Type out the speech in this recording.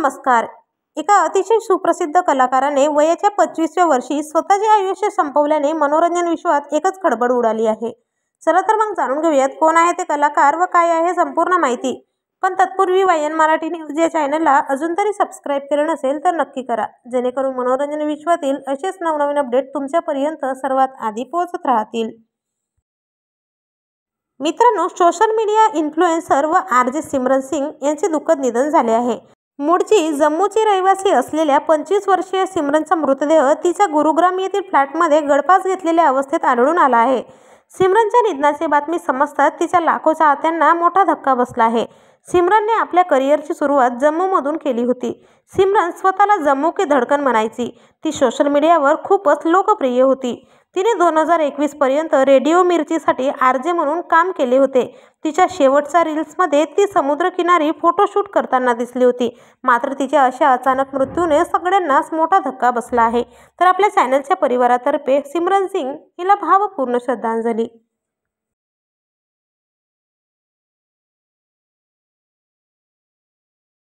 नमस्कार. एका अतिशय सुप्रसिद्ध कलाकाराने वयाच्या 25व्या वर्षी स्वतःचे आयुष्य संपवल्याने मनोरंजन विश्वात एकच खळबळ उडाली आहे. चला तर मग जाणून घेऊयात कोण आहे ते कलाकार व काय आहे संपूर्ण माहिती. पण तत्पूर्वी वायन मराठी न्यूज या चॅनलला अजून तरी सबस्क्राईब केलं नसेल तर नक्की करा, जेणेकरून मनोरंजन विश्वातील असेच नवनवीन अपडेट तुमच्यापर्यंत सर्वात आधी पोहोचत राहतील. मित्रांनो, सोशल मीडिया इन्फ्लुएन्सर व आरजे सिमरन सिंग यांचे दुःखद निधन झाले आहे. मूळची जम्मूची रहिवासी असलेल्या 25 वर्षीय सिमरनचा मृतदेह तिच्या गुरुग्राम येथील फ्लॅटमध्ये गळफास घेतलेल्या अवस्थेत आढळून आला आहे. सिमरनच्या निधनाची बातमी समजताच तिच्या लाखो चाहत्यांना मोठा धक्का बसला आहे. सिमरनने आपल्या करिअरची सुरुवात जम्मूमधून केली होती. सिमरन स्वतःला जम्मू की धडकन म्हणायची. ती सोशल मीडियावर खूपच लोकप्रिय होती. तिने 2021 पर्यंत रेडिओ मिर्चीसाठी आरजे म्हणून काम केले होते. तिच्या शेवटच्या रील्समध्ये ती समुद्रकिनारी फोटोशूट करताना दिसली होती. मात्र तिच्या अशा अचानक मृत्यूने सगळ्यांनाच मोठा धक्का बसला आहे. तर आपल्या चॅनलच्या परिवारातर्फे सिमरन सिंग हिला भावपूर्ण श्रद्धांजली.